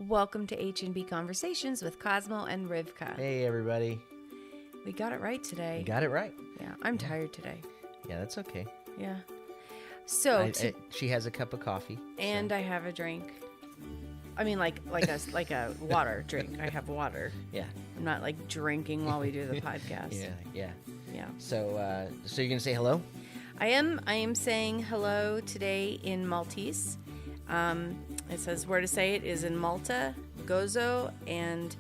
Welcome to HNB Conversations with Cosmo and Rivka. Hey, everybody. We got it right today. You got it right. Yeah, I'm tired today. Yeah, that's okay. Yeah. So she has a cup of coffee. And I have a drink. I mean, like a water drink. I have water. Yeah. I'm not like drinking while we do the podcast. Yeah. Yeah. So you're gonna say hello? I am saying hello today in Maltese. It says where to say it is in Malta, Gozo, and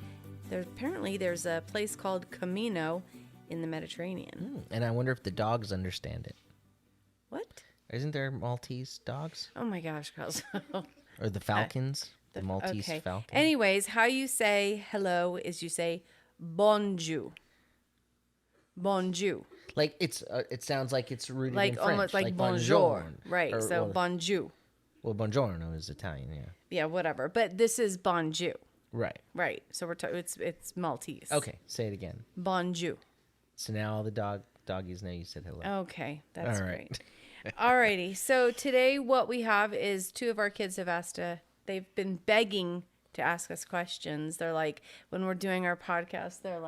there's a place called Camino in the Mediterranean. And I wonder if the dogs understand it. What? Isn't there Maltese dogs? Oh my gosh, Cosmo. Or the falcons? The Maltese falcon? Anyways, how you say hello is you say bonjour. Bonjour. Like it sounds like it's rooted Like in French. almost like bonjour. bonjour. Right, Or, so well, bonjour. Well, buongiorno is Italian, yeah. Yeah, whatever. But this is bonjour. Right. Right. So it's Maltese. Okay, say it again. Bonjour. So now all the doggies know you said hello. Okay, that's All right. great. Alrighty. So today what we have is two of our kids they've been begging to ask us questions. They're like, when we're doing our podcast, they're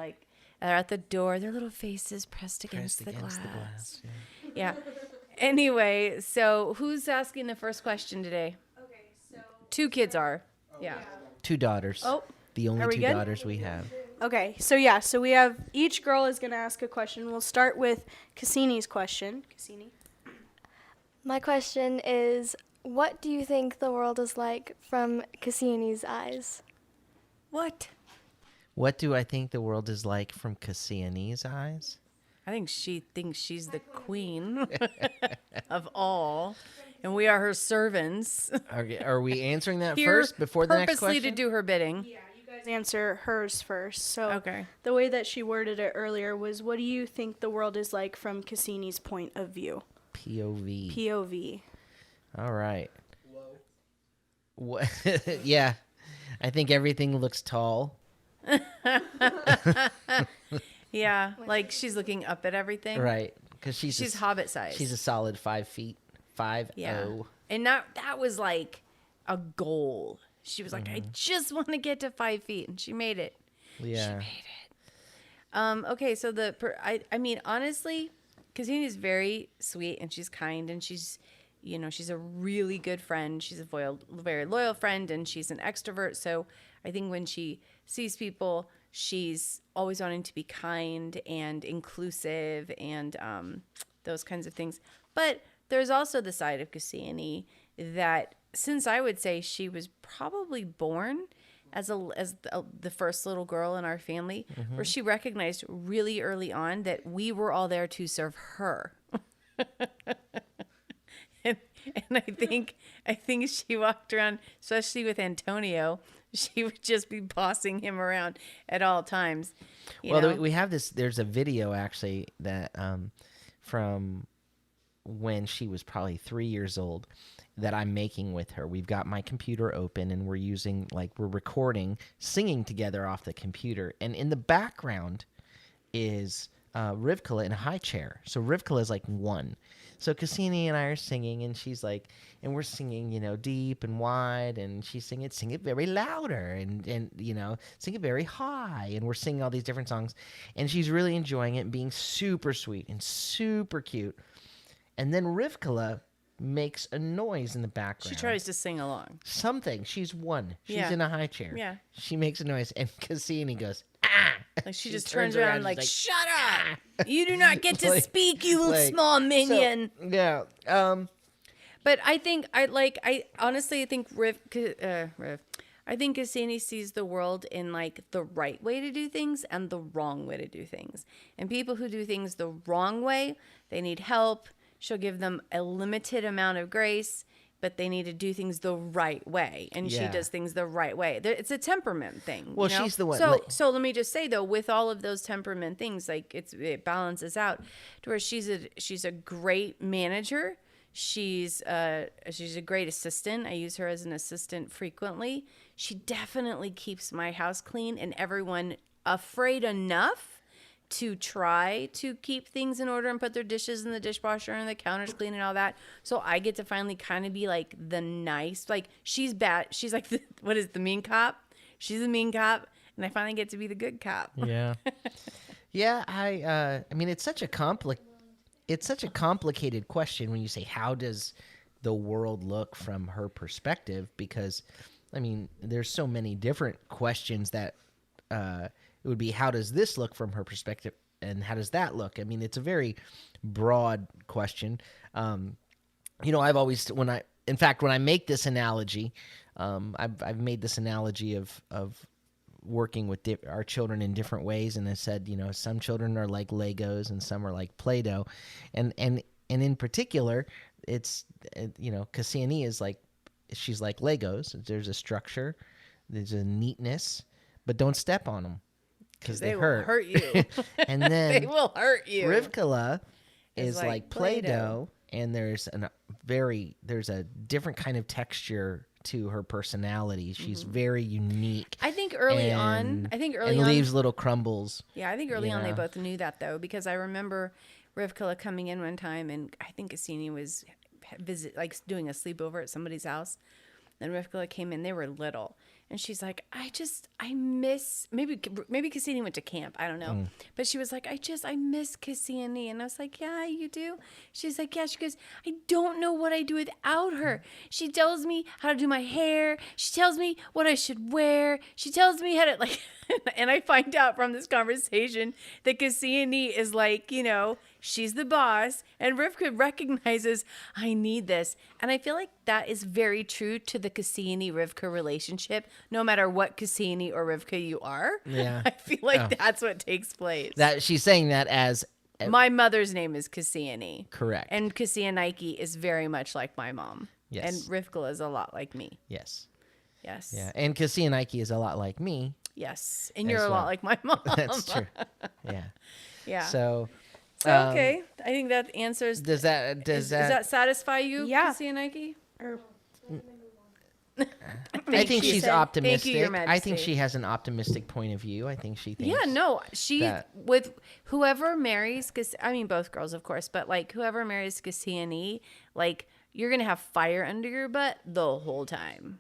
at the door, their little faces pressed against the glass. Yeah. Anyway, so who's asking the first question today? Okay, so Two kids are. Yeah. Two daughters. Oh, The only are we two good? daughters we have. okay, so we have each girl is gonna ask a question. We'll start with Cassini's question. Cassini. My question is, what do you think the world is like from Cassini's eyes? What? What do I think the world is like from Cassini's eyes? I think she thinks she's the queen of all, and we are her servants. Are we answering that Here first before the next purposely question? to do her bidding. Yeah, you guys answer hers first. So Okay. the way that she worded it earlier was, what do you think the world is like from Cassini's point of view? POV. POV. All right. What? Yeah. I think everything looks tall. Yeah, like she's looking up at everything. Right. Because She's hobbit size. She's a solid 5 feet. 5'0". Yeah. And that was like a goal. She was like, I just want to get to 5 feet, and she made it. Yeah. Okay, so I mean, honestly, Cassini is very sweet and she's kind and she's a really good friend. She's a very loyal friend and she's an extrovert. So I think when she sees people, she's always wanting to be kind and inclusive and those kinds of things. But there's also the side of Cassini that, since I would say she was probably born as the first little girl in our family, where she recognized really early on that we were all there to serve her. and I think she walked around, especially with Antonio, she would just be bossing him around at all times. You know? We have this. There's a video actually that from when she was probably 3 years old that I'm making with her. We've got my computer open and we're recording, singing together off the computer. And in the background is Rivka in a high chair. So Rivka is like 1. So Cassini and I are singing, and she's like, and we're singing, deep and wide, and she's singing, sing it very louder, and sing it very high, and we're singing all these different songs, and she's really enjoying it and being super sweet and super cute. And then Rivka makes a noise in the background. She tries to sing along. Something. She's 1. She's Yeah. in a high chair. Yeah. She makes a noise, and Cassini goes, ah! Like she just turns around like, she's shut up! You do not get to Like- speak, you like- small minion. So, yeah. But I think I honestly think I think Cassini sees the world in like the right way to do things and the wrong way to do things. And people who do things the wrong way, they need help. She'll give them a limited amount of grace, but they need to do things the right way. And she Yeah. does things the right way. It's a temperament thing. Well, you know? she's the one- So let me just say though, with all of those temperament things, like it balances out to where she's a great manager. She's a great assistant. I use her as an assistant frequently. She definitely keeps my house clean and everyone afraid enough to try to keep things in order and put their dishes in the dishwasher and the counters clean and all that. So I get to finally kind of be like the nice, like she's bad. She's like, what is the mean cop? She's the mean cop. And I finally get to be the good cop. Yeah. Yeah. I mean, it's such a complicated question when you say, how does the world look from her perspective? Because, I mean, there's so many different questions that it would be, how does this look from her perspective, and how does that look? I mean, it's a very broad question. I've always, when I make this analogy, I've made this analogy of working with our children in different ways, and I said, some children are like Legos and some are like Play-Doh, and in particular, it's Cassiani is like, she's like Legos. There's a structure, there's a neatness, but don't step on them because they hurt. Will hurt you. And then they will hurt you. Rivkala is like like Play-Doh. Play-Doh, and there's a different kind of texture to her personality. She's very unique. I think early on, leaves little crumbles. Yeah, I think early on they Yeah. both knew that though, because I remember Rivkala coming in one time, and I think Cassini was doing a sleepover at somebody's house. Then Rivkala came in. They were little, and she's like, I miss, maybe Cassini went to camp. I don't know, but she was like, I miss Cassini, and I was like, yeah, you do. She's like, yeah. She goes, I don't know what I do without her. She tells me how to do my hair. She tells me what I should wear. She tells me how to like, and I find out from this conversation that Cassini is like, she's the boss, and Rivka recognizes, I need this. And I feel like that is very true to the Cassini-Rivka relationship, no matter what Cassini or Rivka you are. Yeah. I feel like that's what takes place. That she's saying that as My mother's name is Cassini. correct. And Cassianike is very much like my mom. Yes. And Rivka is a lot like me. Yes. Yes. Yeah. And Cassianike is a lot like me. Yes. And you're As a lot well. like my mom. That's true. Yeah. Yeah. So Okay. I think that answers. does that Does that satisfy you, Yeah. Cassianike? Or I think she's optimistic. Thank you, Your I think Majesty. she has an optimistic point of view. I think she thinks. Yeah, no, that- with whoever marries, because I mean both girls, of course, but like whoever marries Cassiani, like you're gonna have fire under your butt the whole time.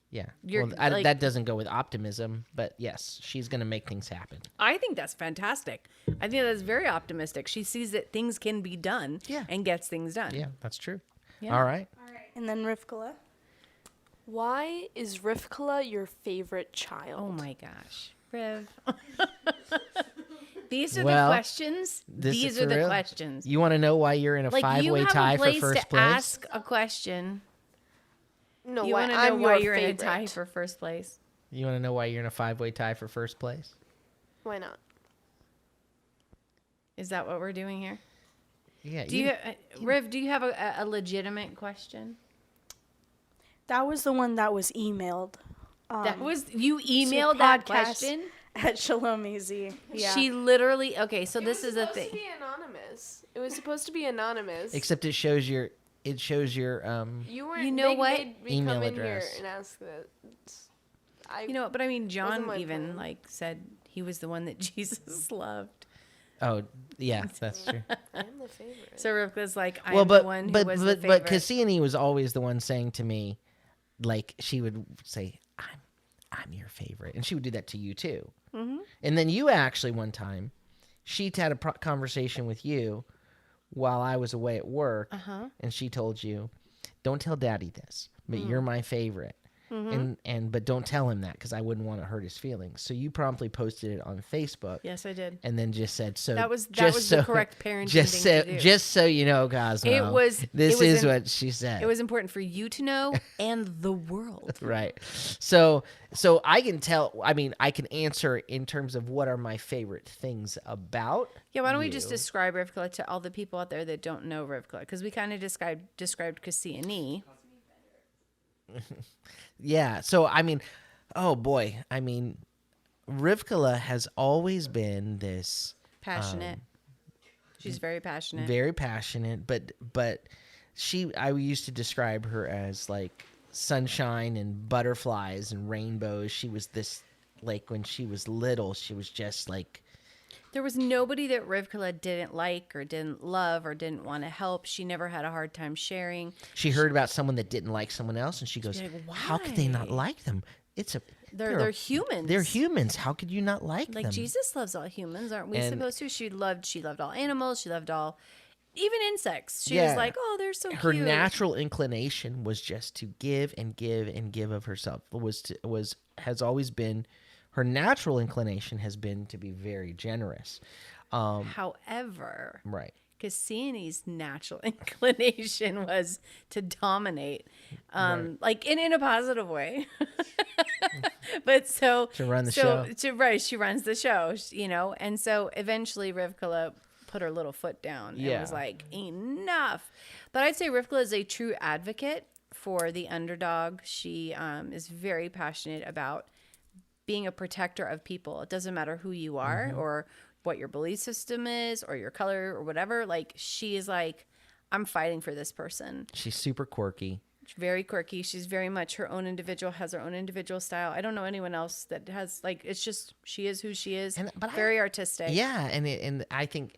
Yeah. You're, Well, like- that doesn't go with optimism, but yes, she's going to make things happen. I think that's fantastic. I think that's very optimistic. She sees that things can be done, Yeah. and gets things done. Yeah, that's true. Yeah. All right. and then Rivkala. Why is Rivkala your favorite child? Oh my gosh, Riv. These are Well, the questions. this is These for are the real? questions. You want to know why you're in a Like you five-way have tie a for place first to place? ask a question. No, You why want to know I'm why your you're favorite. in a tie for first place? You want to know why you're in a five-way tie for first place? Why not? Is that what we're doing here? Yeah. Do you, Riv? Do you have a legitimate question? That was the one that was emailed. That was you emailed that question. At Shalom Easy. Yeah. She literally. Okay, so this is a thing. It was supposed to be anonymous. It was supposed to be anonymous. Except it shows your you weren't. You know they what? Made me Email come address. in here and ask that. You know, but I mean, John my even plan. like said he was the one that Jesus loved. Oh, yeah, that's true. I'm the favorite. So Rivka's like, I'm well, but the one who but was but the but favorite. Cassini was always the one saying to me, like she would say, I'm your favorite, and she would do that to you too. Mm-hmm. And then you actually one time, she had a conversation with you while I was away at work, and she told you, "Don't tell Daddy this, but you're my favorite." But don't tell him that because I wouldn't want to hurt his feelings. So you promptly posted it on Facebook. Yes, I did. And then just said so. That was just the correct parenting just thing so, to do. Just so you know, Cosmo. This is what she said. It was important for you to know and the world. right. So I can tell. I mean, I can answer in terms of what are my favorite things about. Yeah, why don't we just you. describe Rivka to all the people out there that don't know Rivka? Because we kind of described Cassiani. Yeah. So I mean, oh boy. I mean, Rivkala has always been this Passionate. She's very passionate. very passionate, but I used to describe her as like sunshine and butterflies and rainbows. She was this, like when she was little, she was just like There was nobody that Rivkala didn't like or didn't love or didn't want to help. She never had a hard time sharing. She heard about someone that didn't like someone else, and she goes, like, "How could they not "Why? like them? It's a They're humans. They're humans. How could you not like Like them?" Jesus loves all humans, aren't we And- supposed to? She loved all animals. She loved all, even insects. She Yeah. was like, oh, they're so Her cute. natural inclination was just to give and give and give of herself. Has always been her natural inclination has been to be very generous. However, Right. Cassini's natural inclination was to dominate, like in a positive way. But so To run the show. she runs the show, you know, and so eventually Rivkala put her little foot down and was Yeah. like, enough. But I'd say Rivkala is a true advocate for the underdog. She is very passionate about being a protector of people. It doesn't matter who you are or what your belief system is or your color or whatever. Like, she is like, I'm fighting for this person. She's super quirky. She's very quirky. She's very much her own individual, has her own individual style. I don't know anyone else that has, like, it's just, she is who she is. But very artistic. Yeah, and I think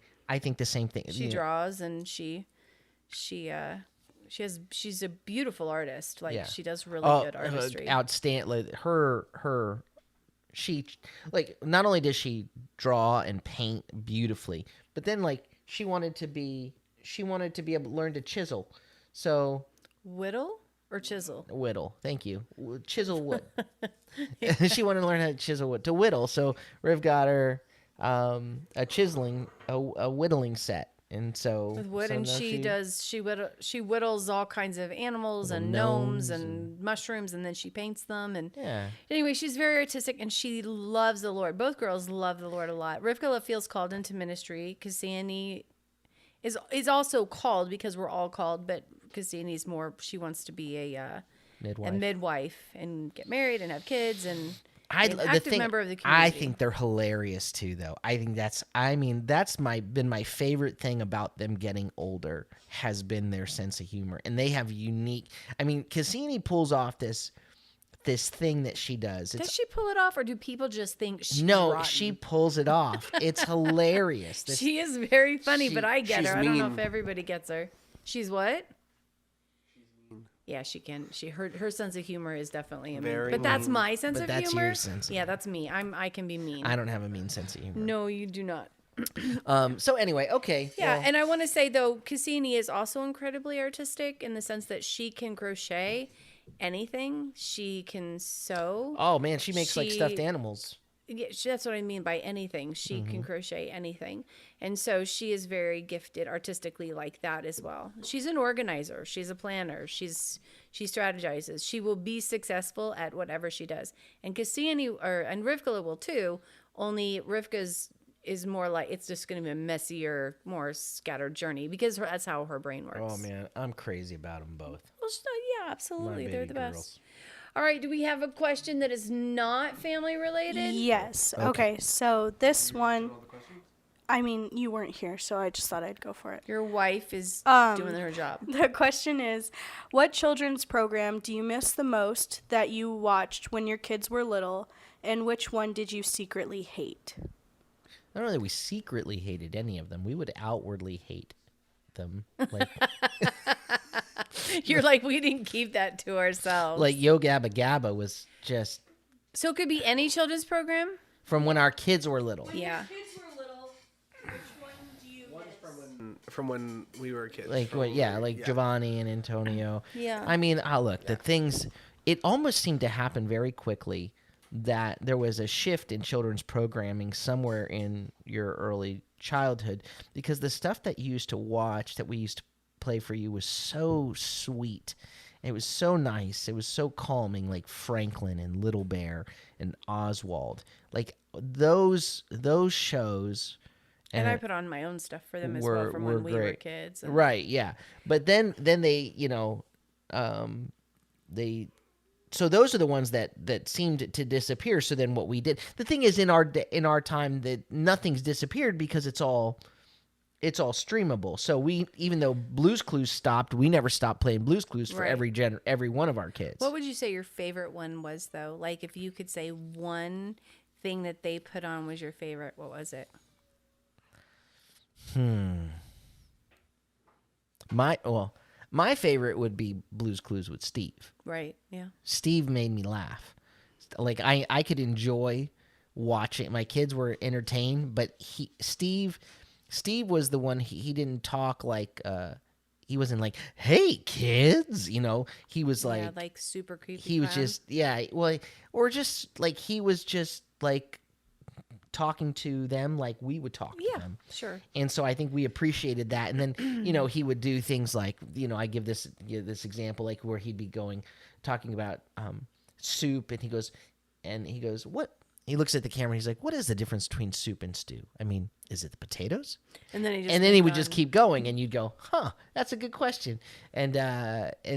the same thing. She draws and she's a beautiful artist. Like, Yeah. she does really good artistry. Outstanding. Like, she, like, not only does she draw and paint beautifully, but then, like, she wanted to be able to learn to chisel. So Whittle or chisel? whittle, thank you. Chisel wood. She wanted to learn how to chisel wood, to whittle. So Riv got her a whittling set. And so With wood, so and now she whittles all kinds of animals and gnomes and mushrooms, and then she paints them. And yeah. anyway, she's very artistic, and she loves the Lord. Both girls love the Lord a lot. Rivkala feels called into ministry. Cassini is also called, because we're all called, but Cassini's more, she wants to be a midwife and get married and have kids and an active member of the community. I think they're hilarious too, though. I think that's been my favorite thing about them getting older has been their sense of humor, and they have unique. I mean, Cassini pulls off this thing that she does. Does she pull it off, or do people just think she's No, rotten? she pulls it off. It's hilarious. She is very funny, but I get she's her. I don't know mean. if everybody gets her. She's what? Yeah, she can. Her sense of humor is definitely Very but that's mean. my sense But of that's humor. your sense of Yeah, that's me. I can be mean. I don't have a mean sense of humor. No, you do not. So anyway, okay. Yeah, well, and I want to say though, Cassini is also incredibly artistic in the sense that she can crochet anything. She can sew. oh man, she makes like stuffed she- animals. Yeah, that's what I mean by anything. She can crochet anything. And so she is very gifted artistically like that as well. She's an organizer. She's a planner. She strategizes. She will be successful at whatever she does. And Cassini and Rivkala will too, only Rivka's is more like, it's just going to be a messier, more scattered journey, because that's how her brain works. Oh man, I'm crazy about them both. Well, yeah, absolutely. My They're baby the best. girls. All right, do we have a question that is not family related? Yes. Okay. So this one, I mean, you weren't here, so I just thought I'd go for it. Your wife is doing her job. The question is, what children's program do you miss the most that you watched when your kids were little, and which one did you secretly hate? Not only we secretly hated any of them, we would outwardly hate them. Like You're like, we didn't keep that to ourselves. like Yo Gabba Gabba was just So it could be any children's program? from when our kids were little. Yeah. Kids were little. Which one do you miss? From when we were kids. Like from what? when Yeah, we were- like Giovanni and Antonio. Yeah. I mean, look, the things. It almost seemed to happen very quickly that there was a shift in children's programming somewhere in your early childhood, because the stuff that you used to watch, that we used to play for you, was so sweet. It was so nice. It was so calming, like Franklin and Little Bear and Oswald. Like those shows. And I put on my own stuff for them as well from when we were great. kids. And Right, yeah. But then they, so those are the ones that seemed to disappear. So then what we did, the thing is, in our time, that nothing's disappeared because it's all streamable. So even though Blue's Clues stopped, we never stopped playing Blue's Clues for Right. every one of our kids. What would you say your favorite one was, though? Like, if you could say one thing that they put on was your favorite, what was it? My favorite would be Blue's Clues with Steve. Right. Yeah. Steve made me laugh. Like I could enjoy watching. My kids were entertained, but Steve was the one. He didn't talk like he wasn't like, "Hey kids," He was like, Yeah, like super creepy. he was clown. just well, or just like he was just like talking to them like we would talk to Yeah, them. sure. And so I think we appreciated that. And then, he would do things like, I give this example, like where he'd be talking about soup, and he goes, what? He looks at the camera. He's like, what is the difference between soup and stew? I mean, is it the potatoes? And then He would just keep going, and you'd go, huh, that's a good question. And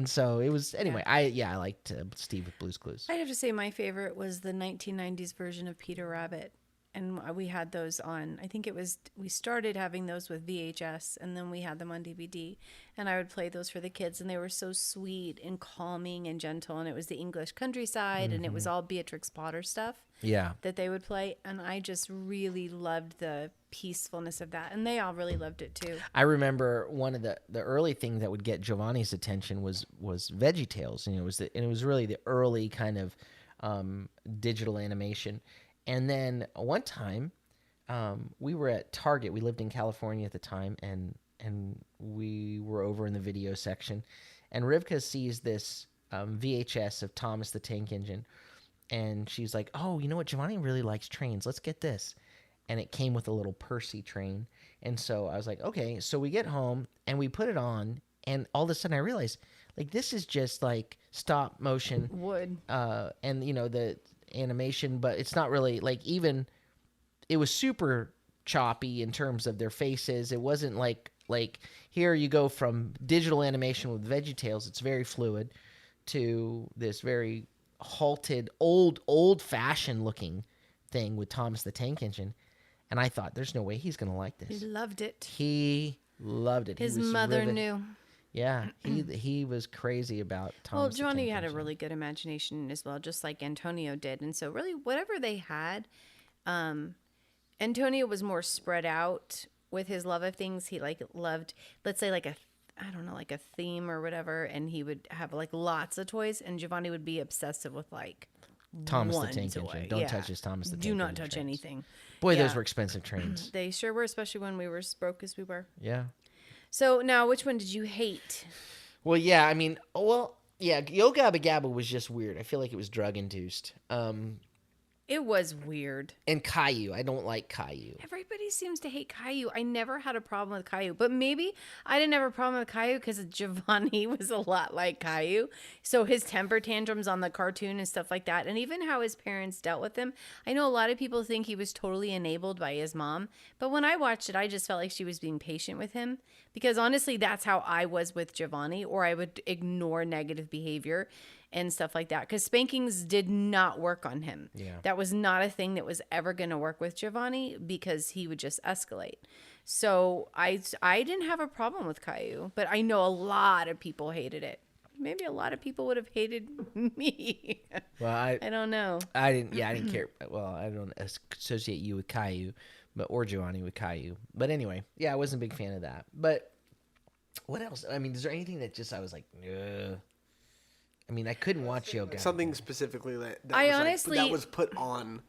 so it was, anyway, I liked Steve with Blue's Clues. I'd have to say my favorite was the 1990s version of Peter Rabbit. And we had those on, I think we started having those with VHS, and then we had them on DVD. And I would play those for the kids, and they were so sweet and calming and gentle. And it was the English countryside, and it was all Beatrix Potter stuff Yeah. that they would play. And I just really loved the peacefulness of that. And they all really loved it too. I remember one of the early things that would get Giovanni's attention was VeggieTales, and it was really the early kind of digital animation. And then one time, we were at Target. We lived in California at the time, and we were over in the video section, and Rivka sees this VHS of Thomas the Tank Engine, and she's like, "Oh, you know what? Giovanni really likes trains. Let's get this." And it came with a little Percy train, and so I was like, "Okay." So we get home and we put it on, and all of a sudden I realized, like, this is just like stop motion Would. and the animation, but it's not really like, even it was super choppy in terms of their faces. It wasn't like here you go from digital animation with VeggieTales, it's very fluid, to this very halted old fashioned looking thing with Thomas the Tank Engine. And I thought, there's no way he's gonna like He this. loved it. He loved it. His He was mother rivet- knew. Yeah, he was crazy about Thomas. Well, the Johnny Tank had a Engine. really good imagination as well, just like Antonio did. And so, really, whatever they had, Antonio was more spread out with his love of things. He loved, let's say, like a theme or whatever, and he would have like lots of toys. And Giovanni would be obsessive with like Thomas the one Tank toy. Engine. Don't Yeah. touch his Thomas the Tank Do Engine. not touch trains. anything. Boy, Yeah. those were expensive trains. They sure were, especially when we were as broke as we were. Yeah. So now, which one did you hate? Well, yeah. I mean, yeah. Yo Gabba Gabba was just weird. I feel like it was drug induced. It was weird. And Caillou, I don't like Caillou. Everybody seems to hate Caillou. I never had a problem with Caillou, but maybe I didn't have a problem with Caillou because Giovanni was a lot like Caillou. So his temper tantrums on the cartoon and stuff like that, and even how his parents dealt with him. I know a lot of people think he was totally enabled by his mom, but when I watched it, I just felt like she was being patient with him because honestly, that's how I was with Giovanni, or I would ignore negative behavior and stuff like that, because spankings did not work on him. Yeah. That was not a thing that was ever going to work with Giovanni because he would just escalate. So I didn't have a problem with Caillou, but I know a lot of people hated it. Maybe a lot of people would have hated me. Well, I don't know. I didn't care. Well, I don't associate you with Caillou, or Giovanni with Caillou. But anyway, yeah, I wasn't a big fan of that. But what else? I mean, is there anything that just I was like, ugh? I mean, I couldn't watch Yo Gabba Something Gabba. specifically that I was honestly- that was put on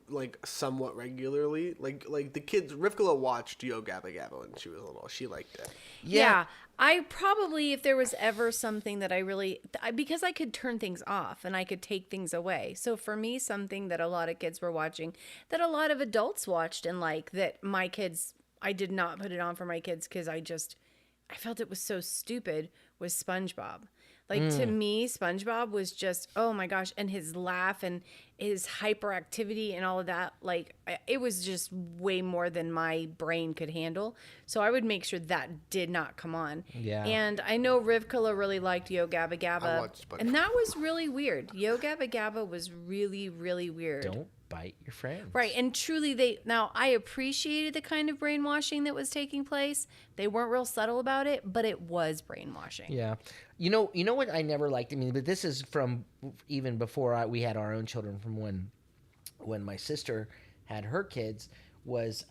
like somewhat regularly. Like the kids, Rivkala watched Yo Gabba Gabba when she was little. She liked it. Yeah. I probably, if there was ever something that because I could turn things off and I could take things away. So for me, something that a lot of kids were watching, that a lot of adults watched and like that my kids, I did not put it on for my kids because I felt it was so stupid, was SpongeBob. Like to me, SpongeBob was just, oh my gosh. And his laugh and his hyperactivity and all of that, like it was just way more than my brain could handle. So I would make sure that did not come on. Yeah. And I know Rivkala really liked Yo Gabba I Gabba. watched SpongeBob. And that was really weird. Yo Gabba Gabba was really, really weird. Don't bite your friends. Right, and truly now I appreciated the kind of brainwashing that was taking place. They weren't real subtle about it, but it was brainwashing. Yeah. You know what I never liked? I mean, but this is from even before we had our own children, from when my sister had her kids, was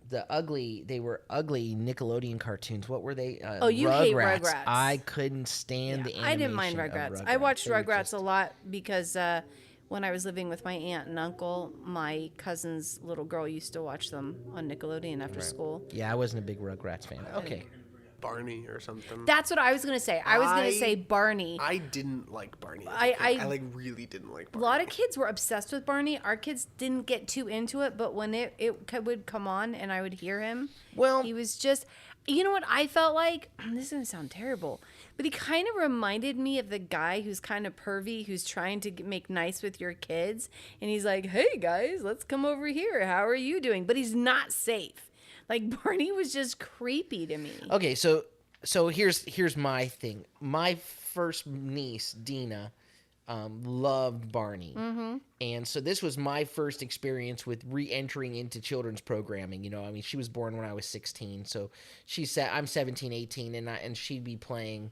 they were ugly Nickelodeon cartoons. What were they? Oh, you hate Rugrats. I couldn't stand the animation I didn't mind of Rugrats. I watched They were Rugrats just- a lot because when I was living with my aunt and uncle, my cousin's little girl used to watch them on Nickelodeon after school. Yeah, I wasn't a big Rugrats fan. Okay. Barney or something. That's what I was gonna say. I was gonna I- say Barney. I didn't like Barney. As a I- kid. I- I like really didn't like A Barney. lot of kids were obsessed with Barney. Our kids didn't get too into it, but when would come on and I would hear him, Well- he was just, you know what I felt like? This is going to sound terrible, but he kind of reminded me of the guy who's kind of pervy, who's trying to make nice with your kids. And he's like, hey guys, let's come over here. How are you doing? But he's not safe. Like Barney was just creepy to me. Okay, so here's my thing. My first niece, Dina, loved Barney, and so this was my first experience with re-entering into children's programming. You know, I mean, she was born when I was 16, so I'm 17, 18, and she'd be playing.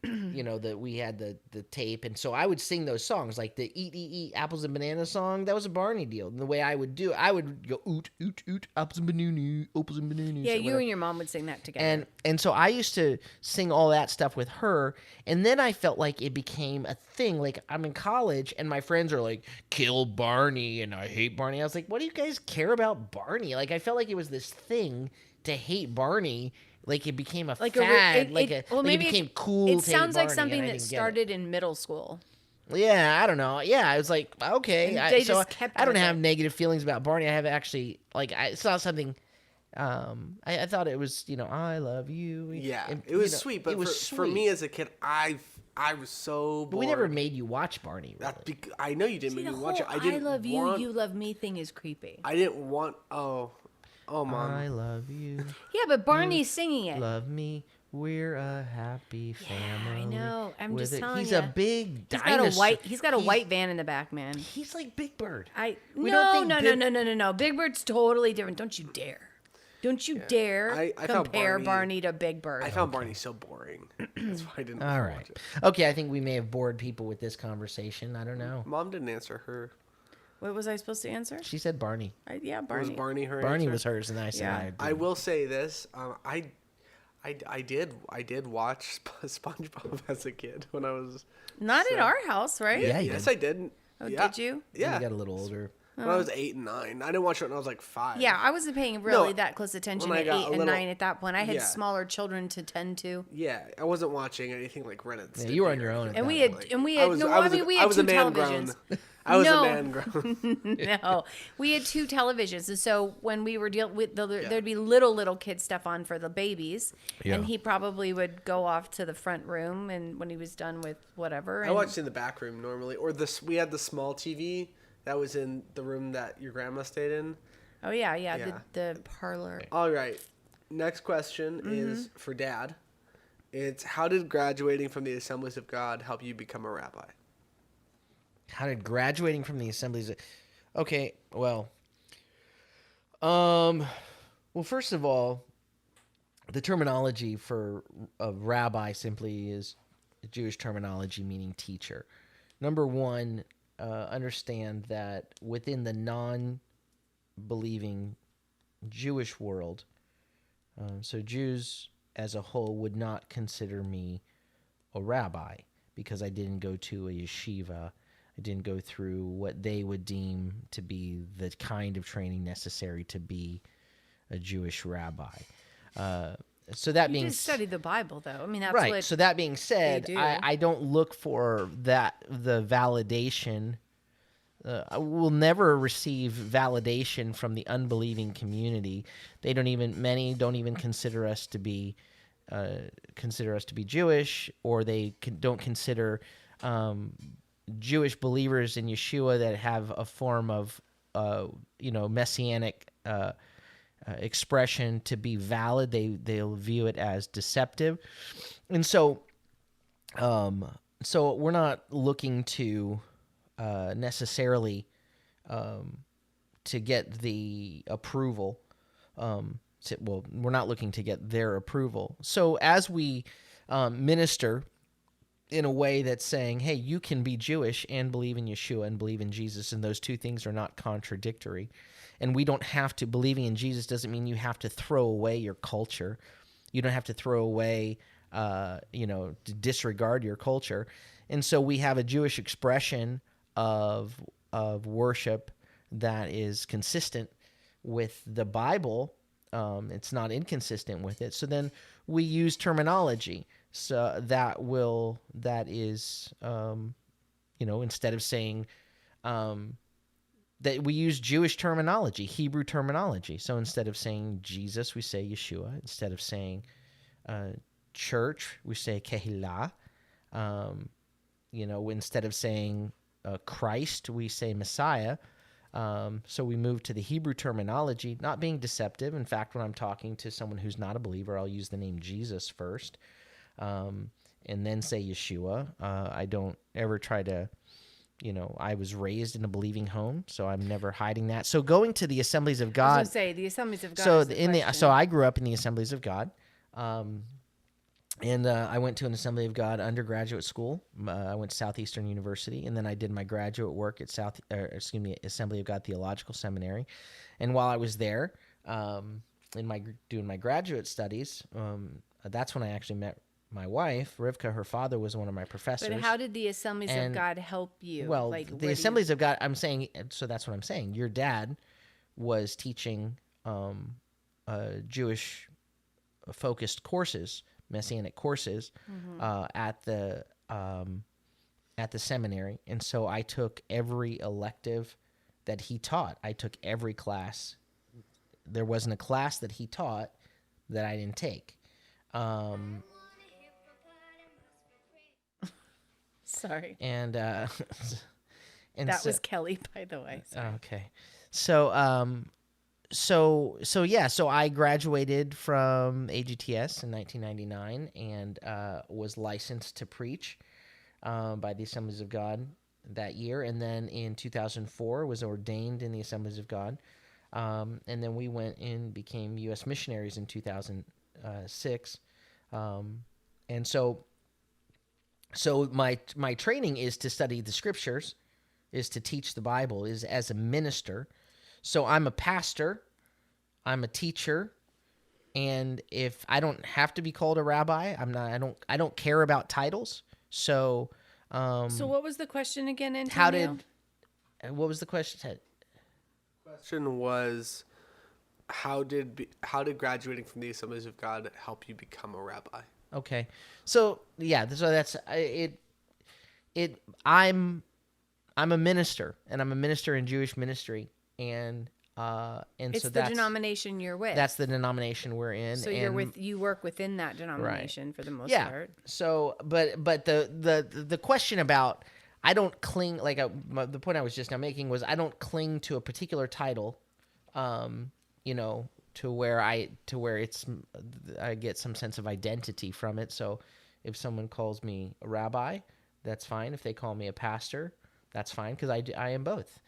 You know, that we had the tape, and so I would sing those songs, like the eat apples and bananas song. That was a Barney deal. And the way I would do it, I would go oot oot oot apples and bananas, Yeah, you and your mom would sing that together. and so I used to sing all that stuff with her, and then I felt like it became a thing. Like I'm in college, and my friends are like, "Kill Barney," and I hate Barney. I was like, "What do you guys care about Barney?" Like I felt like it was this thing to hate Barney. Like it became a like fad. maybe it became cool. It to hate sounds like Barney, something and I that didn't get it. started in middle school. Yeah, I don't know. Yeah, I was like, okay. And they So just kept I don't with have it. negative feelings about Barney. I have actually it's not something. I thought it was, I love you. Yeah, And, it was you know, sweet, but it was for sweet. me as a kid, I was so bored. But we never made you watch Barney. Really. I know you didn't See, make the me watch it. whole I didn't love you, want, you love me thing is creepy. I didn't want. Oh, mom. I love you. Yeah, but Barney's singing it. Love me. We're a happy family. I know. I'm with just it. telling He's ya. a big He's dinosaur. got a white van in the back, man. He's like Big Bird. No, don't think no. Big Bird's totally different. Don't you dare. Don't you dare I found compare Barney- Barney to Big Bird. I found Barney so boring. That's why I didn't All watch right. it. Okay, I think we may have bored people with this conversation. I don't know. Mom didn't answer her. What was I supposed to answer? She said Barney. Yeah, Was Barney. Barney her Barney answer? was hers, and I said Yeah. I I will say this. I did watch SpongeBob as a kid when I was. Not in our house, right? Yeah, you Yes, did. I did. Oh, Yeah. did you? Yeah. Yeah. You got a little older. When I was 8 and 9. I didn't watch it when I was like 5. Yeah, I wasn't paying really No, that close attention when I at got 8 a and little- 9 at that point. I had Yeah. smaller children to tend to. Yeah, I wasn't watching anything like Ren and Yeah, Stimpy you were on or your own anything at And that we had, point. and we I had, was- no, I I was a- mean, we I had was two a man televisions. grown. I was No. a man grown. No, we had two televisions, and so when we were dealing with, there'd be little kid stuff on for the babies, and he probably would go off to the front room, and when he was done with whatever, I and watched in the back room normally, or this. We had the small TV that was in the room that your grandma stayed in. oh yeah, Yeah. the parlor. All right. Next question is for Dad. It's how did graduating from the Assemblies of God help you become a rabbi? How did graduating from the assemblies? Okay, well, well, first of all, the terminology for a rabbi simply is Jewish terminology meaning teacher. Number one, understand that within the non-believing Jewish world, so Jews as a whole would not consider me a rabbi because I didn't go to a yeshiva. I didn't go through what they would deem to be the kind of training necessary to be a Jewish rabbi. So that You being just study the Bible, though. I mean, that's right. what. So that being said, do. I don't look for the validation. I will never receive validation from the unbelieving community. Many don't even consider us to be Jewish, or they don't consider Jewish believers in Yeshua that have a form of messianic expression to be valid. They'll view it as deceptive, and so we're not looking to necessarily to get the approval. We're not looking to get their approval. So as we minister in a way that's saying, hey, you can be Jewish and believe in Yeshua and believe in Jesus, and those two things are not contradictory. And we don't have to, believing in Jesus doesn't mean you have to throw away your culture. You don't have to throw away, to disregard your culture. And so we have a Jewish expression of worship that is consistent with the Bible. It's not inconsistent with it. So then we use terminology. So that is, instead of saying, that we use Jewish terminology, Hebrew terminology. So instead of saying Jesus, we say Yeshua. Instead of saying church, we say Kehillah. Instead of saying Christ, we say Messiah. So we move to the Hebrew terminology, not being deceptive. In fact, when I'm talking to someone who's not a believer, I'll use the name Jesus first, and then say Yeshua. I don't ever try to, I was raised in a believing home, so I'm never hiding that. So going to the Assemblies of I was God. going to say the Assemblies of God. So is the question. so I grew up in the Assemblies of God. And I went to an Assembly of God undergraduate school. I went to Southeastern University, and then I did my graduate work at Assembly of God Theological Seminary. And while I was there, doing my graduate studies, that's when I actually met my wife, Rivka. Her father was one of my professors. But how did the Assemblies of God help you? Well, the Assemblies of God, I'm saying, so that's what I'm saying. Your dad was teaching Jewish-focused courses, Messianic courses, at the seminary, and so I took every elective that he taught. I took every class. There wasn't a class that he taught that I didn't take. Sorry. And That was Kelly, by the way. Sorry. Okay. So I graduated from AGTS in 1999 and was licensed to preach by the Assemblies of God that year. And then in 2004 was ordained in the Assemblies of God. And then we went and became U.S. missionaries in 2006. And so my training is to study the scriptures, is to teach the Bible, is as a minister. So I'm a pastor, I'm a teacher, and if I don't have to be called a rabbi, I don't care about titles. So what was the question again, what Antonio? was the question? Question was, how did graduating from the Assemblies of God help you become a rabbi? Okay. So that's it. I'm a minister, and I'm a minister in Jewish ministry, and It's so the denomination you're with. That's the denomination we're in. So and you work within that denomination for the most yeah. part. So, but the question about, I don't cling, the point I was just now making was, I don't cling to a particular title, to where I get some sense of identity from it. So if someone calls me a rabbi, that's fine. If they call me a pastor, that's fine, because I am both.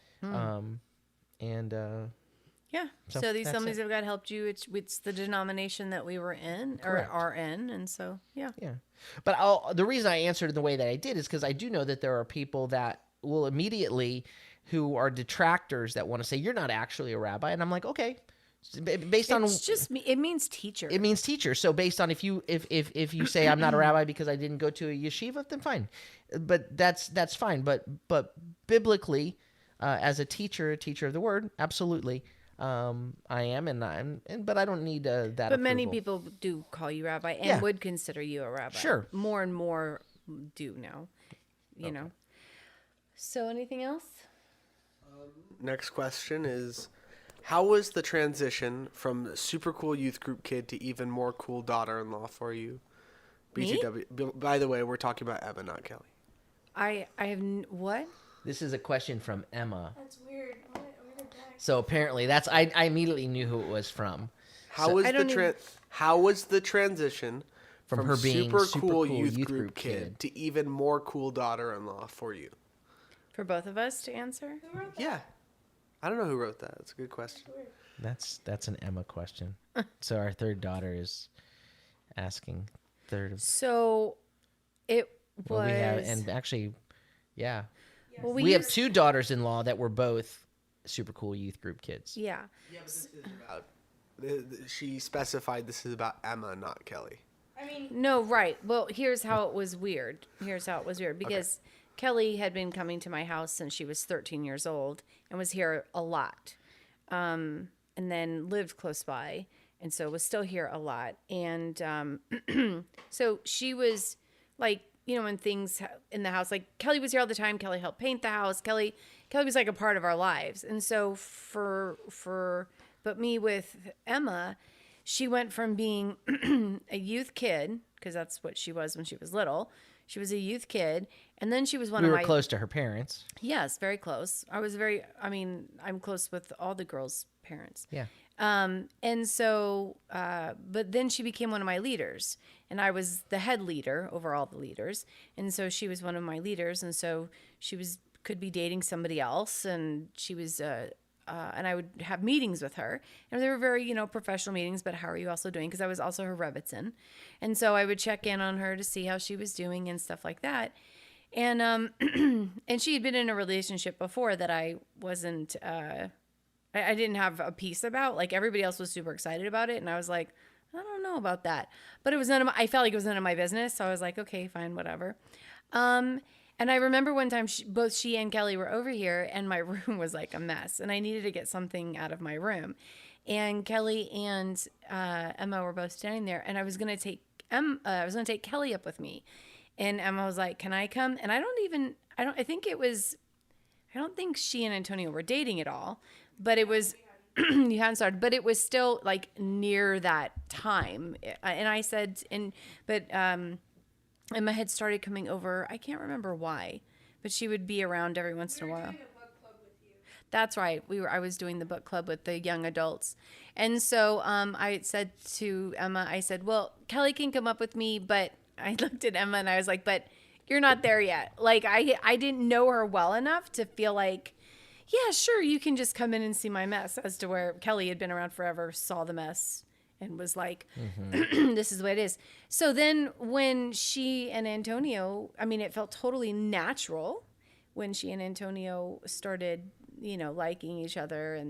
Yeah. So the that's Assemblies it. of God helped you. It's the denomination that we were in Correct. or are in, and so yeah. Yeah. But the reason I answered in the way that I did is because I do know that there are people that will immediately, who are detractors, that want to say, you're not actually a rabbi. And I'm like, okay. Based on, It's just it means teacher. it means teacher. So based on, if you say I'm not a rabbi because I didn't go to a yeshiva, then fine. But that's fine. But biblically, as a teacher of the word, absolutely, I am, but I don't need that. But many approval. people do call you rabbi and Yeah. would consider you a rabbi. Sure. More and more do now. You know. So anything else? Next question is, how was the transition from super cool youth group kid to even more cool daughter-in-law for you? Me? BTW. By the way, we're talking about Emma, not Kelly. I have what? This is a question from Emma. That's weird. So apparently I immediately knew who it was from. How was the transition From her being super super cool cool youth youth group group kid to even more cool daughter-in-law for you? For both of us to answer? Yeah. I don't know who wrote that. That's a good question. That's an Emma question. So our third daughter is asking third of. So Well, we have, was and actually, yeah, well, we have used- 2 daughters-in-law that were both super cool youth group kids. Yeah. Yeah, but this is about. She specified this is about Emma, not Kelly. No, right. Well, here's how it was weird. Because Kelly had been coming to my house since she was 13 years old and was here a lot. And then lived close by. And so was still here a lot. And so she was like, you know, when things in the house, like Kelly was here all the time. Kelly helped paint the house. Kelly was like a part of our lives. And so but me with Emma, she went from being a youth kid, because that's what she was when she was little. She was a youth kid, and then she was one We of were my close to her parents. Yes, very close. I'm close with all the girls' parents. Yeah. And so, but then she became one of my leaders, and I was the head leader over all the leaders. And so she was one of my leaders, and so could be dating somebody else, and she was. And I would have meetings with her, and they were very, you know, professional meetings. But how are you also doing? Because I was also her Rebbitzin, and so I would check in on her to see how she was doing and stuff like that. And and she had been in a relationship before that I wasn't. I didn't have a piece about. Like everybody else was super excited about it, and I was like, I don't know about that. But it was none of my. I felt like it was none of my business, so I was like, okay, fine, whatever. And I remember one time both she and Kelly were over here, and my room was like a mess, and I needed to get something out of my room. And Kelly and Emma were both standing there, and I was gonna take Kelly up with me, and Emma was like, "Can I come?" And I don't think she and Antonio were dating at all, but it was you hadn't started, but it was still like near that time. And I said, but Emma had started coming over. I can't remember why, but she would be around every once in a while. That's right. I was doing the book club with the young adults. And so I said to Emma, I said, well, Kelly can come up with me, but I looked at Emma and I was like, but you're not there yet. Like I didn't know her well enough to feel like, yeah, sure, you can just come in and see my mess, as to where Kelly had been around forever, saw the mess, and was like, this is the way it is. So then when she and Antonio, I mean, it felt totally natural when she and Antonio started, you know, liking each other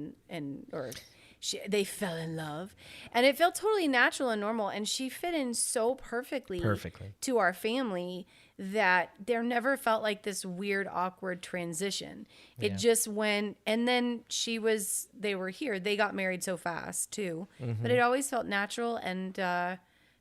they fell in love, and it felt totally natural and normal. And she fit in so perfectly to our family that there never felt like this weird, awkward transition. It just went, and then they were here. They got married so fast too, but it always felt natural and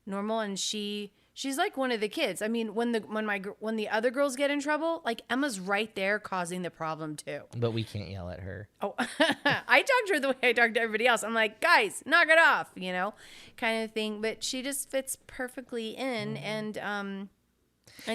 normal. And she's like one of the kids. I mean, when the other girls get in trouble, like Emma's right there causing the problem too. But we can't yell at her. Oh, I talk to her the way I talk to everybody else. I'm like, guys, knock it off, you know, kind of thing. But she just fits perfectly in, and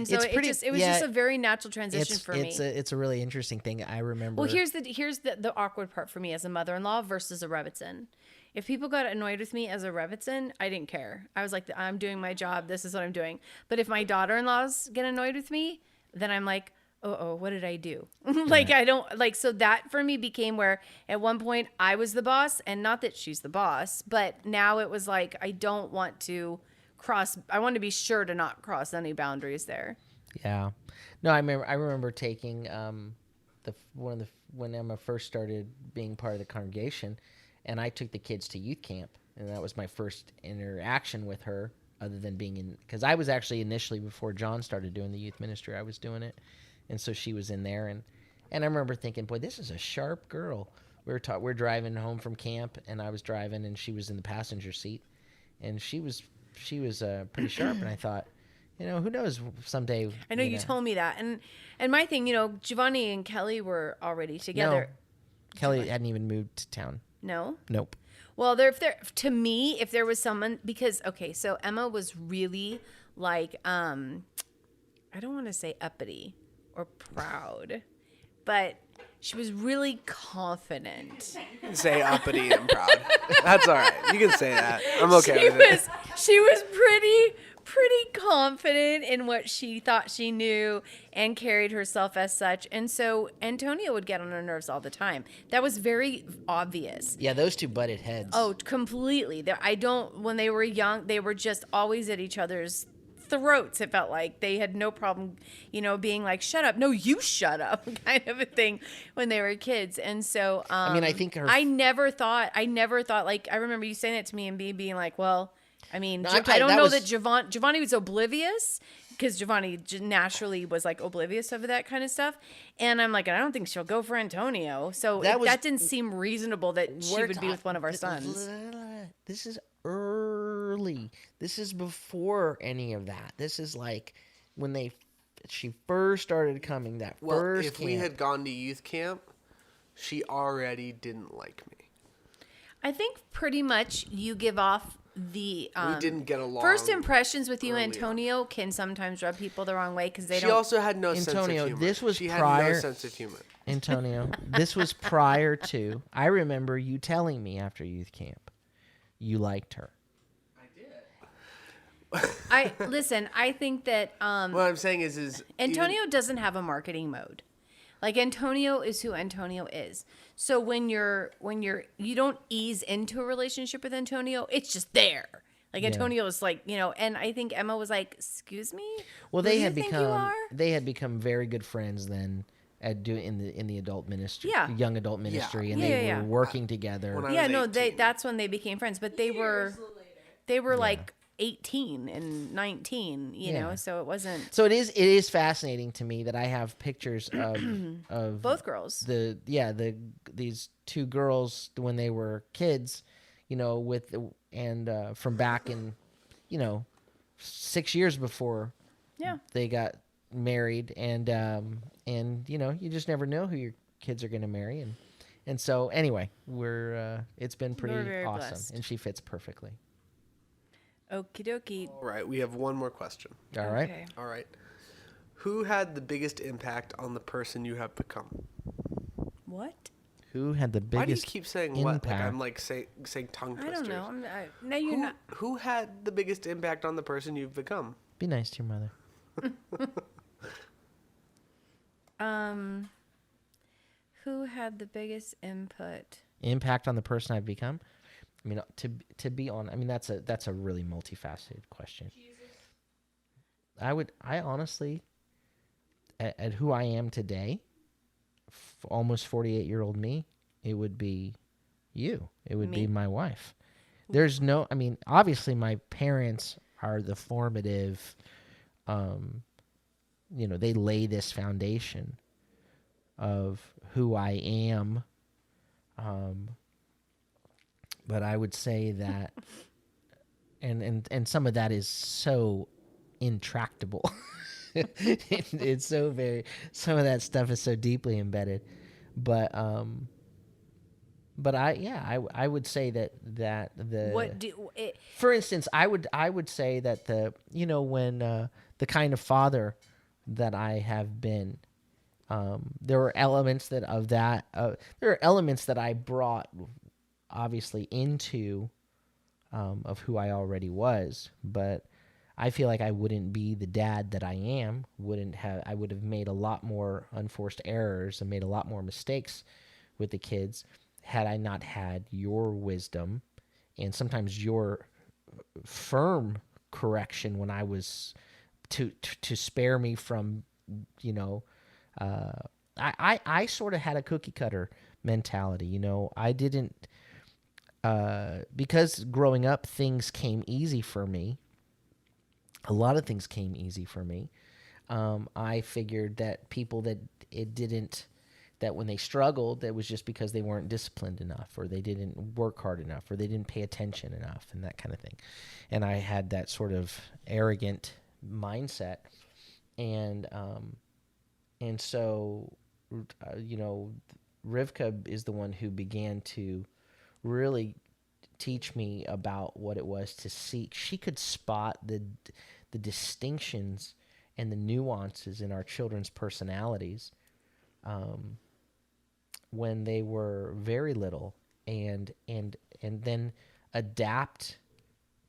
so it was just a very natural transition for me. It's a really interesting thing. I remember. Well, here's the awkward part for me as a mother-in-law versus a Rebbitzin. If people got annoyed with me as a Rebbitzin, I didn't care. I was like, I'm doing my job. This is what I'm doing. But if my daughter-in-laws get annoyed with me, then I'm like, oh, what did I do? Like, I don't like, so that for me became where at one point I was the boss, and not that she's the boss, but now it was like, I don't want to I want to be sure to not cross any boundaries there. Yeah. No, I remember taking when Emma first started being part of the congregation, and I took the kids to youth camp, and that was my first interaction with her, other than being in, because I was actually initially, before John started doing the youth ministry, I was doing it, and so she was in there, and I remember thinking, boy, this is a sharp girl. We're driving home from camp, and I was driving, and she was in the passenger seat, and she was pretty sharp, and I thought, you know, who knows, someday. I know you told me that, and my thing, you know, Giovanni and Kelly were already together. No, Kelly hadn't even moved to town. No? Nope. Well, to me, if there was someone, because, okay, so Emma was really like, I don't want to say uppity or proud, but she was really confident. You can say uppity and proud. That's all right. You can say that. I'm okay with it. She was pretty confident in what she thought she knew and carried herself as such. And so Antonio would get on her nerves all the time. That was very obvious. Yeah, those two butted heads. Oh, completely. When they were young, they were just always at each other's throats. It felt like they had no problem, being like, shut up. No, you shut up kind of a thing when they were kids. And so, I mean, I think I never thought, like, I remember you saying that to me and being like, well, I mean, No, I'm I telling you, don't that know was- that Giovanni was oblivious, because Giovanni naturally was like oblivious of that kind of stuff. And I'm like, I don't think she'll go for Antonio. So that didn't seem reasonable that she would be with one of our sons. This is early. This is before any of that. This is like when she first started coming. That Well, first if camp. we had gone to youth camp, she already didn't like me. I think pretty much you give off the We didn't get along. first impressions with you, early Antonio, can sometimes rub people the wrong way because they She don't. also had no sense Antonio, of humor. this was she prior- had no sense of humor. Antonio, this was prior to. I remember you telling me after youth camp, you liked her. I listen. I think that What I'm saying is Antonio doesn't have a marketing mode. Like, Antonio is who Antonio is. So when you don't ease into a relationship with Antonio, it's just there. Like, Antonio is like, and I think Emma was like, "Excuse me." Well, Who they do had you think you become are? they had become very good friends then in the adult ministry, Yeah. young adult ministry, and Yeah, they yeah, were yeah. working together. When I Yeah, was no, 18. that's when they became friends. But they were like 18 and 19, you Yeah. know, so it wasn't So it is fascinating to me that I have pictures of both girls. These two girls when they were kids, from back in 6 years before Yeah. they got married, and you just never know who your kids are going to marry, and so anyway, it's been pretty very awesome, blessed. and she fits perfectly. Okie dokie. All right, we have one more question. All right. Okay. All right. Who had the biggest impact on the person you have become? What? Who had the Why do you biggest keep saying what? Like impact? I'm like saying tongue I twisters. don't know. No, you're not. Who had the biggest impact on the person you've become? Be nice to your mother. Who had the biggest input? Impact on the person I've become. I mean, to be on. I mean, that's a really multifaceted question. I honestly, at who I am today, almost 48-year-old me, it would be you. It would be Me. my wife. There's no. I mean, obviously, my parents are the formative. They lay this foundation of who I am. But I would say that, and some of that is so intractable. It's so some of that stuff is so deeply embedded. But I would say that for instance, I would say that when the kind of father that I have been, there were elements that I brought obviously into of who I already was, but I feel like I wouldn't be the dad that I am. I would have made a lot more unforced errors and made a lot more mistakes with the kids had I not had your wisdom and sometimes your firm correction when I was to spare me from, I sort of had a cookie cutter mentality. I didn't, because growing up, things came easy for me. A lot of things came easy for me. I figured that people that when they struggled, it was just because they weren't disciplined enough, or they didn't work hard enough, or they didn't pay attention enough, and that kind of thing. And I had that sort of arrogant mindset, and so, Rivka is the one who began to really teach me about what it was to seek. She could spot the distinctions and the nuances in our children's personalities when they were very little, and then adapt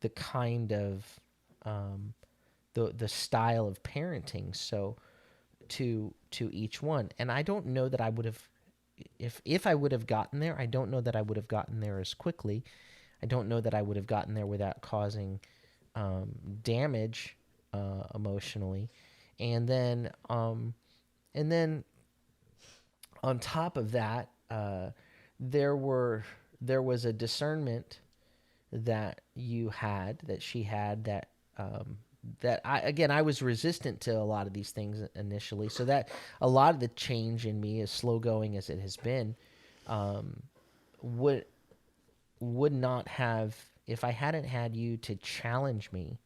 the kind of the style of parenting to each one. And I don't know that I would have, if I would have gotten there, I don't know that I would have gotten there as quickly. I don't know that I would have gotten there without causing damage emotionally, and then on top of that, there was a discernment that she had that I was resistant to a lot of these things initially. So that a lot of the change in me, as slow going as it has been, would not have, if I hadn't had you to challenge me,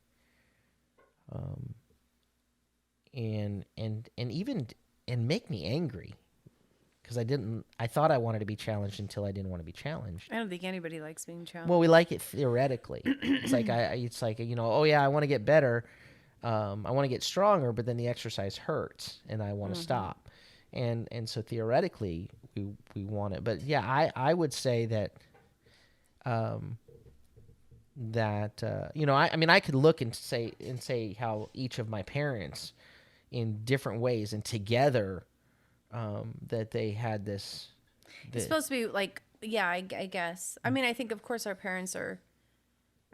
and even and make me angry, because I thought I wanted to be challenged until I didn't want to be challenged. I don't think anybody likes being challenged. Well, we like it theoretically. It's like it's like, oh yeah, I want to get better, I want to get stronger, but then the exercise hurts and I want to stop, and so theoretically we want it, but yeah, I would say that I mean, I could look and say how each of my parents, in different ways and together, that they had this. It's supposed to be like, yeah, I guess. I mean, I think, of course, our parents are.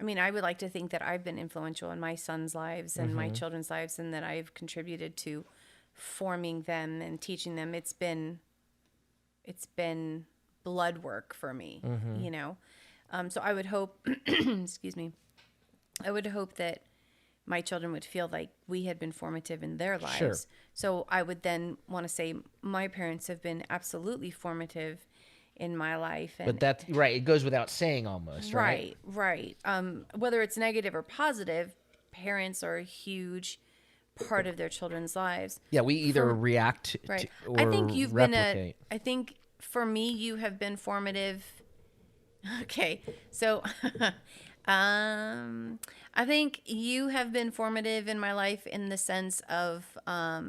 I mean, I would like to think that I've been influential in my son's lives and my children's lives, and that I've contributed to forming them and teaching them. It's been blood work for me, you know. So I would hope, excuse me, I would hope that my children would feel like we had been formative in their lives. Sure. So I would then want to say my parents have been absolutely formative in my life. And But that's right. It goes without saying, almost, right? Right. Whether it's negative or positive, parents are a huge part of their children's lives. Yeah, we either react Right. to or I think you've replicate. I think for me, you have been formative. Okay, so I think you have been formative in my life in the sense of I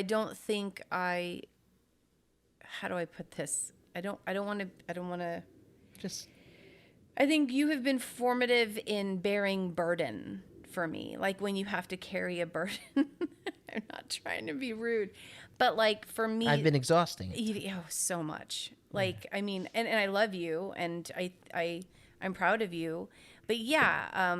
don't think how do I put this? I don't want to Just I think you have been formative in bearing burden for me. Like when you have to carry a burden. I'm not trying to be rude, but like for me, I've been exhausting. so much. Like, I mean, and I love you, and I'm proud of you, but yeah,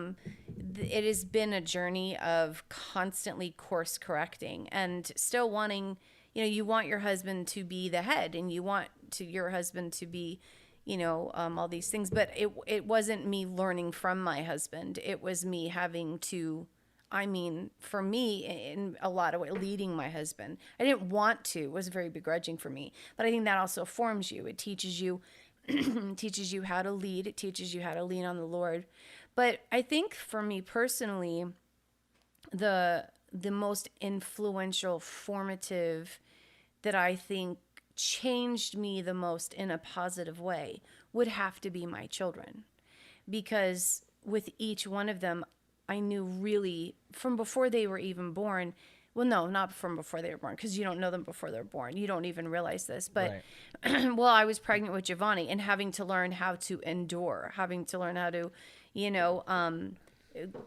it has been a journey of constantly course correcting and still wanting, you want your husband to be the head, and you want your husband to be, all these things, but it wasn't me learning from my husband. It was me having to, for me, in a lot of ways, leading my husband. I didn't want to. It was very begrudging for me. But I think that also forms you. It teaches you teaches you how to lead. It teaches you how to lean on the Lord. But I think for me personally, the most influential, formative, that I think changed me the most in a positive way would have to be my children. Because with each one of them, I knew really from before they were even born. Well, no, not from before they were born, because you don't know them before they're born. You don't even realize this. But, well, I was pregnant with Giovanni and having to learn how to endure, having to learn how to,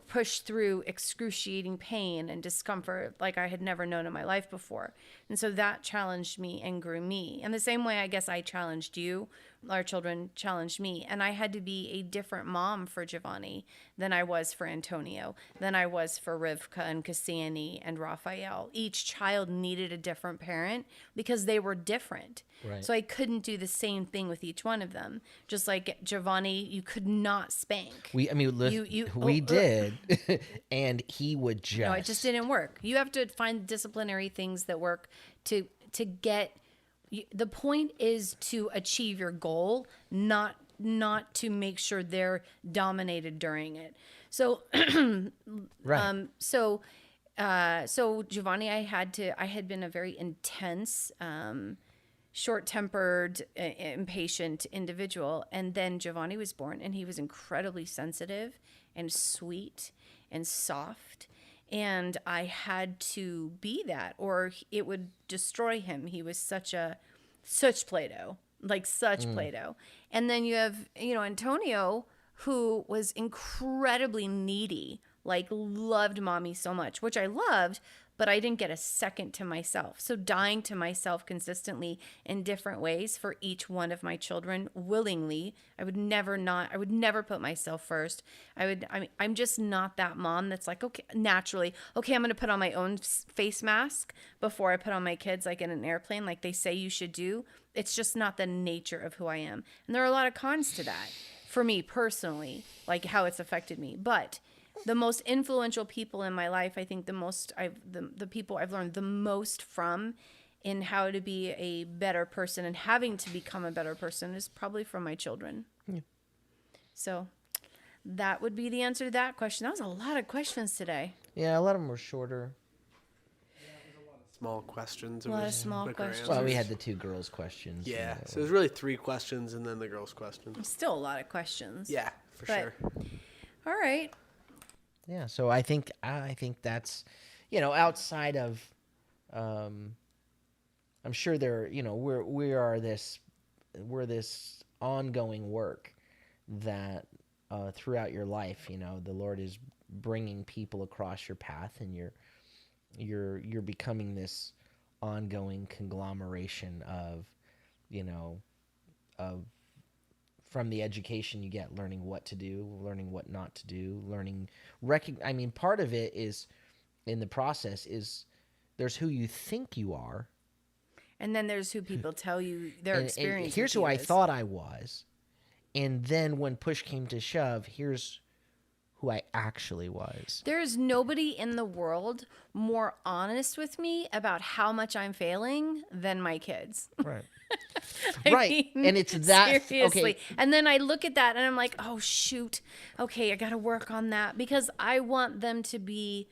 push through excruciating pain and discomfort like I had never known in my life before. And so that challenged me and grew me. And the same way I guess I challenged you, our children challenged me. And I had to be a different mom for Giovanni than I was for Antonio, than I was for Rivka and Cassiani and Raphael. Each child needed a different parent because they were different. Right. So I couldn't do the same thing with each one of them. Just like Giovanni, you could not spank. We did, and he would just. No, it just didn't work. You have to find disciplinary things that work to get. The point is to achieve your goal, not to make sure they're dominated during it. So, Right. So Giovanni, I had been a very intense, short-tempered, impatient individual, and then Giovanni was born, and he was incredibly sensitive and sweet and soft, and I had to be that, or it would destroy him. He was such Play-Doh, like such Play-Doh. And then you have, Antonio, who was incredibly needy, like loved mommy so much, which I loved, but I didn't get a second to myself. So dying to myself consistently in different ways for each one of my children willingly. I would never put myself first. I'm just not that mom that's like, okay, naturally, okay, I'm going to put on my own face mask before I put on my kids, like in an airplane, like they say you should do. It's just not the nature of who I am. And there are a lot of cons to that for me personally, like how it's affected me. But the most influential people in my life, I think the people I've learned the most from in how to be a better person and having to become a better person is probably from my children. Yeah. So that would be the answer to that question. That was a lot of questions today. Yeah, a lot of them were shorter. Small questions. A lot of small quicker questions. Well, we had the two girls' questions. Yeah, you know. so it was really 3 questions and then the girls' questions. Still a lot of questions. Yeah, for But- sure. All right. Yeah, so I think that's, outside of, I'm sure we're this ongoing work that throughout your life, the Lord is bringing people across your path, and you're becoming this ongoing conglomeration of from the education you get, learning what to do, learning what not to do, part of it is, in the process, is there's who you think you are. And then there's who people tell you their and experience. here's who I thought I was. And then when push came to shove, here's who I actually was. There's nobody in the world more honest with me about how much I'm failing than my kids. Right. I Right. mean, And it's that. seriously. Okay. And then I look at that and I'm like, oh shoot. Okay, I got to work on that because I want them to be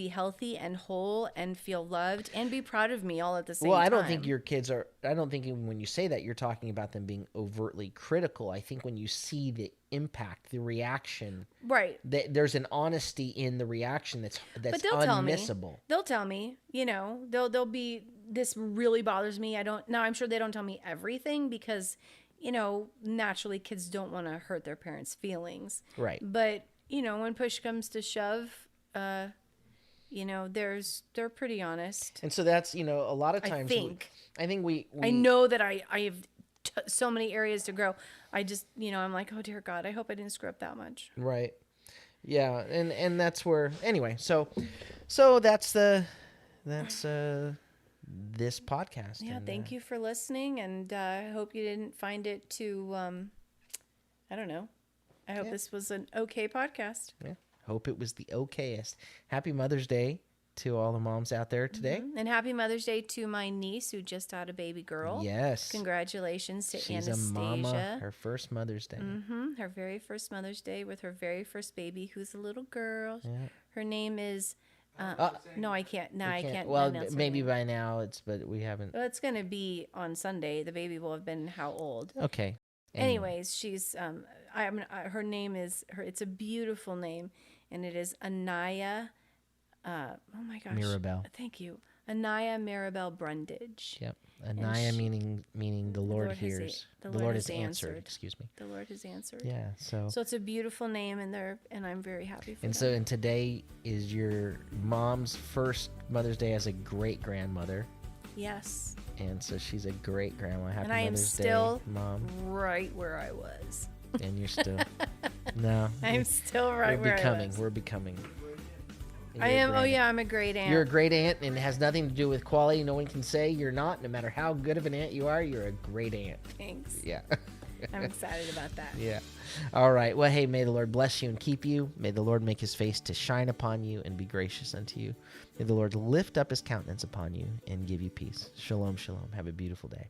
healthy and whole and feel loved and be proud of me all at the same time. Well, I don't think your kids are. I don't think even when you say that, you're talking about them being overtly critical. I think when you see the impact, the reaction, right. there's an honesty in the reaction that's But they'll tell me. unmissable. They'll tell me, they'll be, this really bothers me. I'm sure they don't tell me everything because, naturally kids don't want to hurt their parents' feelings. Right. But, when push comes to shove, they're pretty honest. And so that's, a lot of times. I think. we I know that I have so many areas to grow. I just, I'm like, oh dear God, I hope I didn't screw up that much. Right. Yeah, and that's where, anyway. So that's this podcast. Yeah, and, thank you for listening, and I hope you didn't find it too. I don't know. I hope this was an okay podcast. Yeah. Hope it was the okayest. Happy Mother's Day to all the moms out there today. Mm-hmm. And happy Mother's Day to my niece who just had a baby girl. Yes. Congratulations to She's Anastasia. a mama. Her first Mother's Day. Her very first Mother's Day with her very first baby, who's a little girl. Yeah. Her name is. No, I can't. No, I can't. Well, announce her maybe name. by now but we haven't. Well, it's gonna be on Sunday. The baby will have been how old? Okay. Anyways, she's her name is it's a beautiful name, and it is Anaya. Oh my gosh, Mirabelle. Thank you, Anaya Mirabelle Brundage. Yep. Anaya meaning the Lord has hears. the The Lord Lord has has answered. answered. Excuse me. The Lord has answered. Yeah. So it's a beautiful name, and I'm very happy for and them. today is your mom's first Mother's Day as a great grandmother. Yes, And so she's a great grandma. Happy and I am Mother's still Day, Mom. right where I was. And you're still no. I'm still right we're where becoming. I was. We're becoming. I You're a am. Oh grand- yeah, I'm a great aunt. You're a great aunt, and it has nothing to do with quality. No one can say you're not. No matter how good of an aunt you are, you're a great aunt. Thanks. Yeah. I'm excited about that. Yeah. All right. Well, hey, may the Lord bless you and keep you. May the Lord make his face to shine upon you and be gracious unto you. May the Lord lift up his countenance upon you and give you peace. Shalom, shalom. Have a beautiful day.